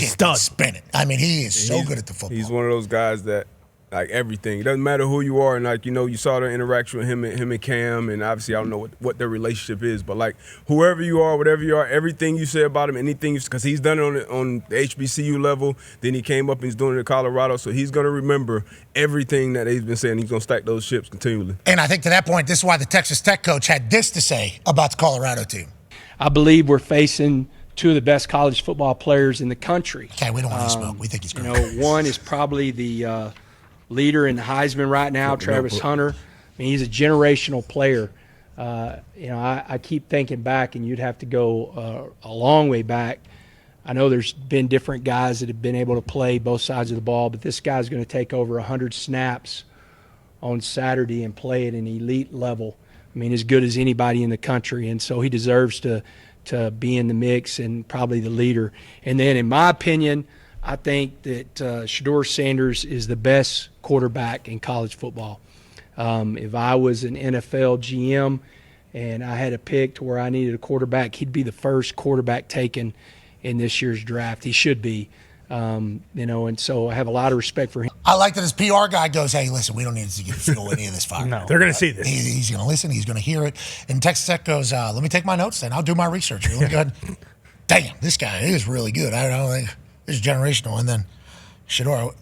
stud. Spin it. I mean, he is so good at the football. He's one of those guys that, like, everything. It doesn't matter who you are. And, like, you saw the interaction with him and Cam. And, obviously, I don't know what their relationship is. But, like, whoever you are, whatever you are, everything you say about him, anything, because he's done it on the HBCU level. Then he came up and he's doing it in Colorado. So he's going to remember everything that he's been saying. He's going to stack those chips continually. And I think to that point, this is why the Texas Tech coach had this to say about the Colorado team. I believe we're facing two of the best college football players in the country. Okay, we don't want to smoke. We think he's great. One is probably the leader in the Heisman right now, Travis Hunter. I mean, he's a generational player. I keep thinking back, and you'd have to go a long way back. I know there's been different guys that have been able to play both sides of the ball, but this guy's going to take over 100 snaps on Saturday and play at an elite level. I mean, as good as anybody in the country, and so he deserves to be in the mix and probably the leader. And then, in my opinion, I think that Shedeur Sanders is the best quarterback in college football. If I was an NFL GM and I had a pick to where I needed a quarterback, he'd be the first quarterback taken in this year's draft. He should be. And so I have a lot of respect for him. I like that his PR guy goes, hey, listen, we don't need to fuel any of this fire. No. They're going to see this. He's going to listen. He's going to hear it. And Texas Tech goes, let me take my notes then. I'll do my research. Let me go ahead. Damn, this guy is really good. I don't think this is generational. And then Shedeur,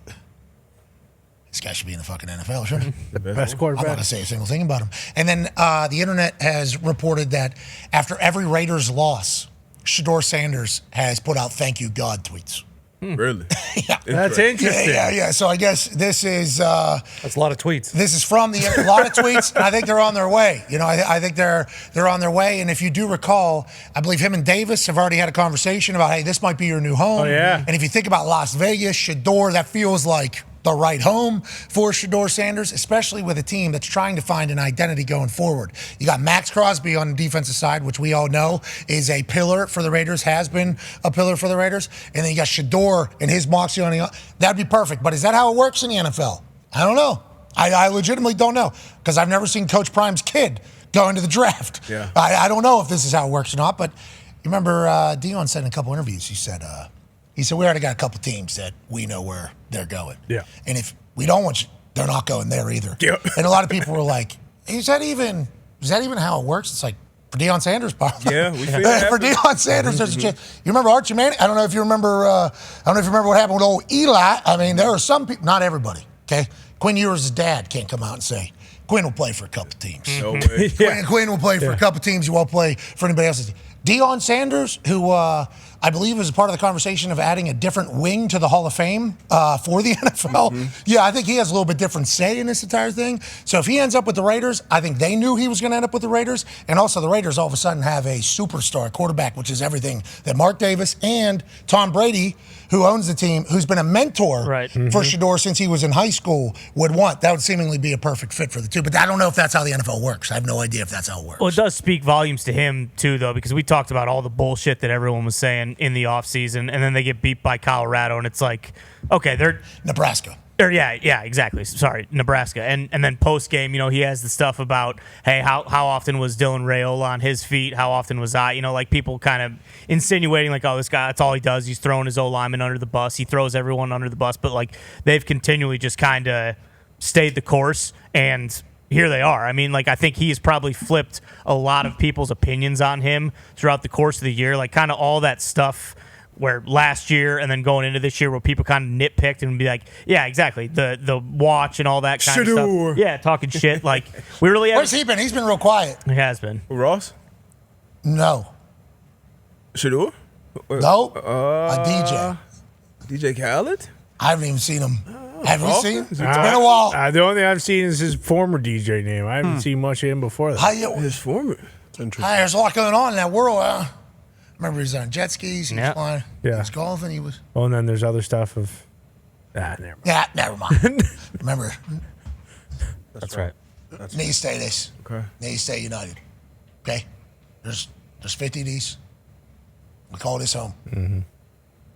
this guy should be in the fucking NFL, sure. The best quarterback. I'm not going to say a single thing about him. And then the internet has reported that after every Raiders loss, Shedeur Sanders has put out thank you God tweets. Really? Yeah. That's interesting. Yeah. So I guess this is that's a lot of tweets. This is from a lot of tweets, and I think they're on their way. I think they're on their way. And if you do recall, I believe him and Davis have already had a conversation about, hey, this might be your new home. Oh, yeah. And if you think about Las Vegas, Shedeur, that feels like the right home for Shedeur Sanders, especially with a team that's trying to find an identity going forward. You got Max Crosby on the defensive side, which we all know is a pillar for the Raiders, has been a pillar for the Raiders. And then you got Shedeur and his moxie on the that'd be perfect. But is that how it works in the NFL? I don't know. I legitimately don't know, because I've never seen Coach Prime's kid go into the draft. Yeah. I don't know if this is how it works or not. But you remember Deion said in a couple interviews, he said, we already got a couple teams that we know where they're going. Yeah. And if we don't want you, they're not going there either. Yeah. And a lot of people were like, is that even how it works? It's like, for Deion Sanders, probably. Yeah, we feel for Deion Sanders, there's a chance. You remember Archie Manning? I don't know if you remember what happened with old Eli. I mean, there are some people, not everybody, okay? Quinn Ewers' dad can't come out and say, Quinn will play for a couple teams. No way. Quinn will play for a couple teams. He won't play for anybody else's team. Deion Sanders, who I believe is a part of the conversation of adding a different wing to the Hall of Fame for the NFL. Mm-hmm. Yeah, I think he has a little bit different say in this entire thing. So if he ends up with the Raiders, I think they knew he was going to end up with the Raiders. And also the Raiders all of a sudden have a superstar quarterback, which is everything that Mark Davis and Tom Brady, who owns the team, who's been a mentor for Shedeur since he was in high school, would want. That would seemingly be a perfect fit for the two. But I don't know if that's how the NFL works. I have no idea if that's how it works. Well, it does speak volumes to him, too, though, because we talked about all the bullshit that everyone was saying in the offseason, and then they get beat by Colorado, and it's like, okay, they're Nebraska. Yeah, exactly. Sorry, Nebraska. And then post-game, he has the stuff about, hey, how often was Dylan Raiola on his feet? How often was I? Like people kind of insinuating like, oh, this guy, that's all he does. He's throwing his O-lineman under the bus. He throws everyone under the bus. But, like, they've continually just kind of stayed the course, and here they are. I mean, like, I think he has probably flipped a lot of people's opinions on him throughout the course of the year. Like, kind of all that stuff where last year and then going into this year where people kind of nitpicked and be like, yeah, exactly, the watch and all that kind of stuff. Yeah, talking shit. Like, we really have. Where's he been? He's been real quiet. He has been. Ross? No. Shedeur? No. A DJ. DJ Khaled? I haven't even seen him. Have you seen him? It's been a while. The only thing I've seen is his former DJ name. I haven't seen much of him before that. His former? There's a lot going on in that world. Remember, he was on jet skis. He was flying. Yeah. He was golfing. He was. Well, and then there's other stuff of. Never mind. Yeah, never mind. Remember. That's right. Need to stay this. Okay. Need to stay united. Okay? There's 50 of these. We call this home. Mm-hmm.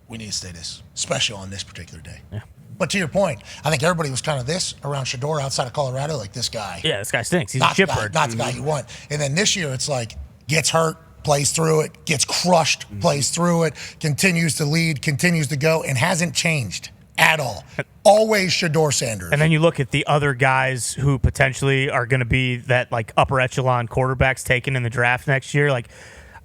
We need to stay this, especially on this particular day. Yeah. But to your point, I think everybody was kind of this around Shedeur outside of Colorado, like this guy. Yeah, this guy stinks. He's a not shitbird. Not the guy you want. And then this year, it's like, gets hurt, plays through it, gets crushed, plays through it, continues to lead, continues to go, and hasn't changed at all. Always Shedeur Sanders. And then you look at the other guys who potentially are going to be that like upper echelon quarterbacks taken in the draft next year. Like,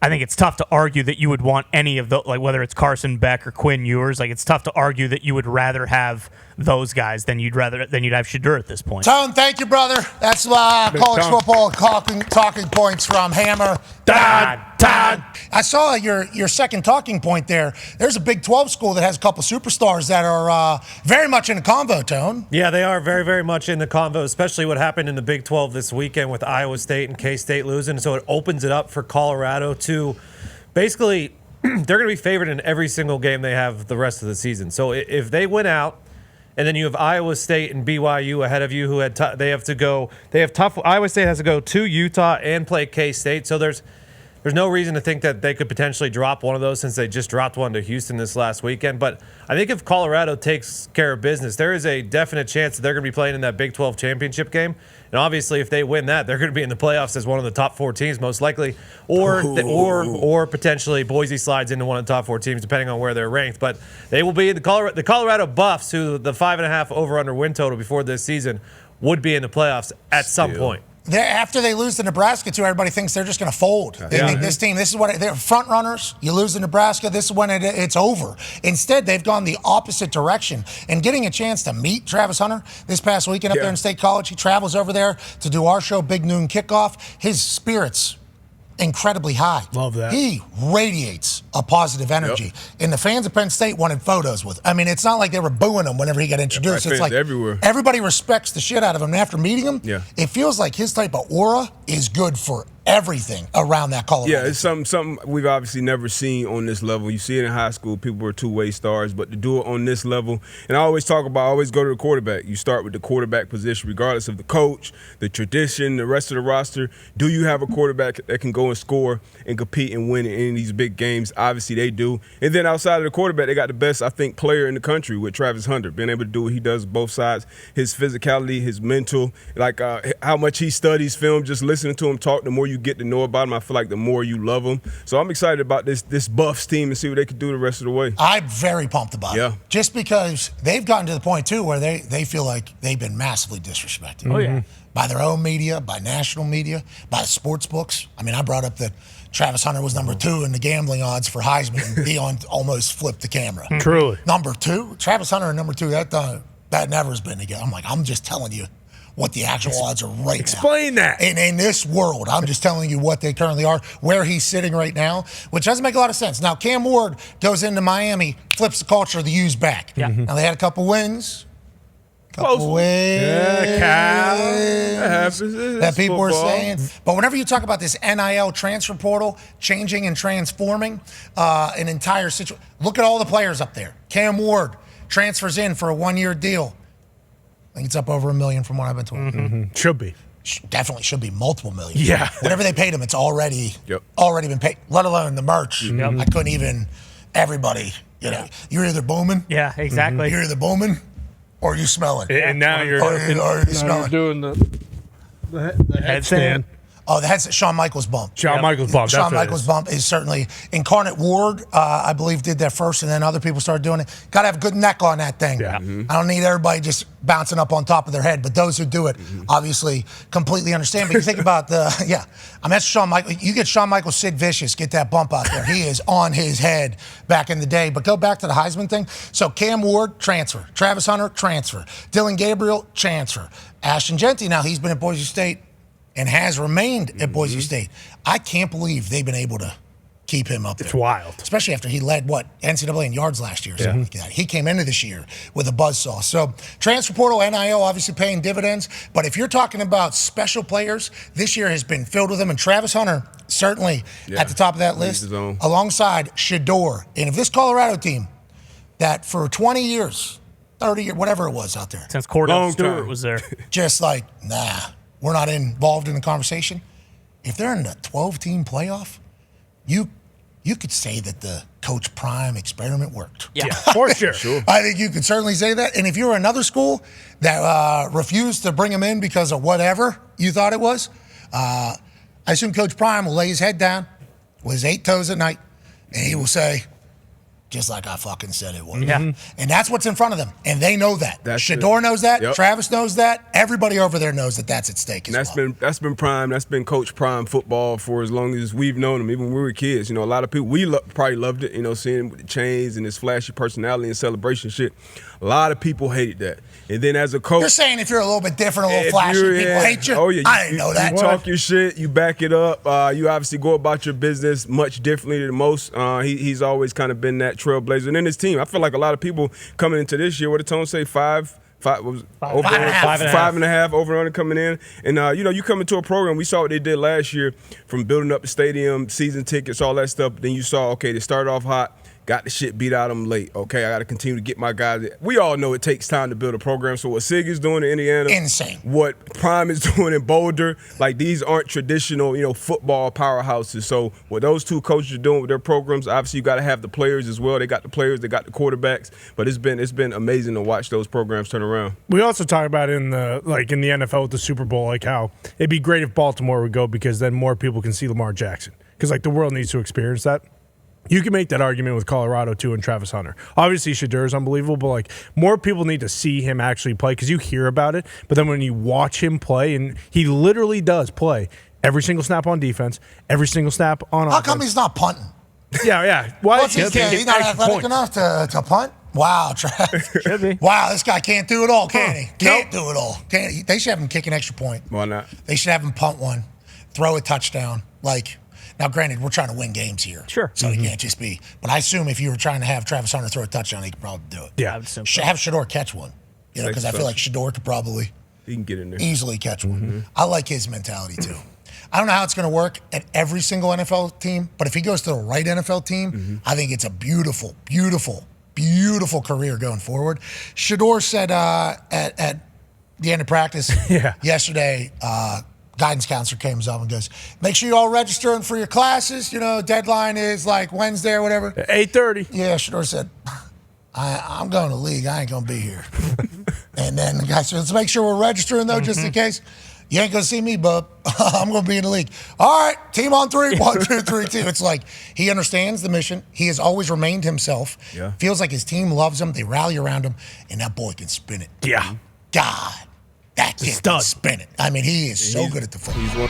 I think it's tough to argue that you would want any of the, like whether it's Carson Beck or Quinn Ewers. Like, it's tough to argue that you would rather have those guys than you'd have Shedeur at this point. Tone, thank you, brother. That's college football talking points from Hammer. Dahn. I saw your second talking point there. There's a Big 12 school that has a couple superstars that are very much in the convo, Tone. Yeah, they are very, very much in the convo, especially what happened in the Big 12 this weekend with Iowa State and K-State losing. So it opens it up for Colorado to basically, they're going to be favored in every single game they have the rest of the season. So if they win out, and then you have Iowa State and BYU ahead of you, who they have tough. Iowa State has to go to Utah and play K-State. So there's no reason to think that they could potentially drop one of those since they just dropped one to Houston this last weekend. But I think if Colorado takes care of business, there is a definite chance that they're going to be playing in that Big 12 championship game. And obviously, if they win that, they're going to be in the playoffs as one of the top 4 teams, most likely. Or potentially Boise slides into one of the top 4 teams, depending on where they're ranked. But they will be in the Colorado Buffs, who the 5.5 over/under win total before this season would be in the playoffs at some point. After they lose to Nebraska, too, everybody thinks they're just going to fold. They think this team, this is what they're front runners. You lose to Nebraska, this is when it's over. Instead, they've gone the opposite direction. And getting a chance to meet Travis Hunter this past weekend up there in State College, he travels over there to do our show, Big Noon Kickoff. His spirits incredibly high. Love that. He radiates a positive energy. And the fans of Penn State wanted photos with him. I mean, it's not like they were booing him whenever he got introduced. It's like everywhere. Everybody respects the shit out of him. And after meeting him, it feels like his type of aura is good for everything around that Colorado. Yeah, it's something we've obviously never seen on this level. You see it in high school, people were two-way stars, but to do it on this level, and I always go to the quarterback. You start with the quarterback position, regardless of the coach, the tradition, the rest of the roster. Do you have a quarterback that can go and score and compete and win in any of these big games? Obviously, they do. And then outside of the quarterback, they got the best, I think, player in the country with Travis Hunter, being able to do what he does both sides, his physicality, his mental, like how much he studies film, just listening to him talk, the more you get to know about him, I feel like the more you love him. So I'm excited about this Buffs team and see what they can do the rest of the way. I'm very pumped about it. Just because they've gotten to the point, too, where they feel like they've been massively disrespected. Oh, yeah. By their own media, by national media, by the sports books. I mean, I brought up that Travis Hunter was number 2 in the gambling odds for Heisman, and Deion almost flipped the camera. Truly. Number 2? Travis Hunter and number 2, that never has been together. I'm just telling you what the actual odds are right Explain now. that. In this world, I'm just telling you what they currently are, where he's sitting right now, which doesn't make a lot of sense. Now, Cam Ward goes into Miami, flips the culture of the U's back. Yeah. Now, they had a couple wins. That people were saying. But whenever you talk about this NIL transfer portal changing and transforming an entire situation, look at all the players up there. Cam Ward transfers in for a 1-year deal. I think it's up over $1 million from what I've been told. Should be. Definitely should be multiple million. Yeah. Whatever they paid him, it's already been paid, let alone the merch. I couldn't even, everybody, you're either booming. Yeah, exactly. You're either booming or you smelling. And now you're smelling. Doing the headstand. Oh, that's Shawn Michaels' bump. Shawn Michaels' bump. Shawn Michaels' bump is certainly Incarnate Ward, I believe, did that first, and then other people started doing it. Got to have a good neck on that thing. Yeah. I don't need everybody just bouncing up on top of their head, but those who do it obviously completely understand. But you think about that's Shawn Michaels. You get Shawn Michaels, Sid Vicious, get that bump out there. He is on his head back in the day. But go back to the Heisman thing. So Cam Ward, transfer. Travis Hunter, transfer. Dylan Gabriel, transfer. Ashton Genty, now he's been at Boise State and has remained at Boise State. I can't believe they've been able to keep him up there. It's wild. Especially after he led, NCAA in yards last year or something like that. He came into this year with a buzzsaw. So transfer portal, NIL, obviously paying dividends. But if you're talking about special players, this year has been filled with them. And Travis Hunter, certainly at the top of that list, alongside Shedeur. And if this Colorado team, that for 20 years, 30 years, whatever it was out there. Since Cordell Stewart was there. Just like, we're not involved in the conversation. If they're in the 12-team playoff, you could say that the Coach Prime experiment worked. Yeah, for sure. I think you could certainly say that. And if you're another school that refused to bring him in because of whatever you thought it was, I assume Coach Prime will lay his head down, with his 8 toes at night, and he will say, just like I fucking said it was. Yeah. And that's what's in front of them. And they know that. That's Shedeur knows that. Yep. Travis knows that. Everybody over there knows that that's at stake as well. That's been prime. That's been Coach Prime football for as long as we've known him, even when we were kids. You know, a lot of people, probably loved it, you know, seeing him with the chains and his flashy personality and celebration shit. A lot of people hated that. And then as a coach. You're saying if you're a little bit different, a little flashy, people hate you? Oh, yeah. I didn't know that. You talk your shit, you back it up. You obviously go about your business much differently than most. He's always kind of been that trailblazer. And then his team, I feel like a lot of people coming into this year, what did Tone say, five and a half over and under coming in. And, you come into a program, we saw what they did last year from building up the stadium, season tickets, all that stuff. Then you saw, okay, they started off hot. Got the shit beat out of them late. Okay, I got to continue to get my guys. We all know it takes time to build a program. So what Sig is doing in Indiana, insane. What Prime is doing in Boulder, like these aren't traditional, football powerhouses. So what those two coaches are doing with their programs, obviously you got to have the players as well. They got the players, they got the quarterbacks. But it's been amazing to watch those programs turn around. We also talk about in the NFL with the Super Bowl, like how it'd be great if Baltimore would go because then more people can see Lamar Jackson because like the world needs to experience that. You can make that argument with Colorado, too, and Travis Hunter. Obviously, Shedeur is unbelievable, but, like, more people need to see him actually play because you hear about it, but then when you watch him play, and he literally does play every single snap on defense, every single snap on offense. How come he's not punting? Yeah. Why? He's not athletic enough to punt? Wow, Travis. Should be. Wow, this guy can't do it all, can he? Can't do it all. Can't he? They should have him kick an extra point. Why not? They should have him punt one, throw a touchdown, Now, granted, we're trying to win games here. Sure. So it can't just be. But I assume if you were trying to have Travis Hunter throw a touchdown, he could probably do it. Yeah. I would assume so. Have Shedeur catch one. Because I feel like Shedeur could probably He can get in there. easily catch one. I like his mentality, too. I don't know how it's going to work at every single NFL team, but if he goes to the right NFL team, I think it's a beautiful, beautiful, beautiful career going forward. Shedeur said at the end of practice yesterday, guidance counselor came up and goes, make sure you all registering for your classes. Deadline is like Wednesday or whatever. 8:30. Yeah, Shedeur said, I'm going to league. I ain't going to be here. And then the guy said, let's make sure we're registering, though, just in case. You ain't going to see me, bub. I'm going to be in the league. All right, team on 3. 1, 2, 3, 2. It's like he understands the mission. He has always remained himself. Yeah. Feels like his team loves him. They rally around him. And that boy can spin it. Yeah. God. That kid can spin it. I mean, he is so good at the football.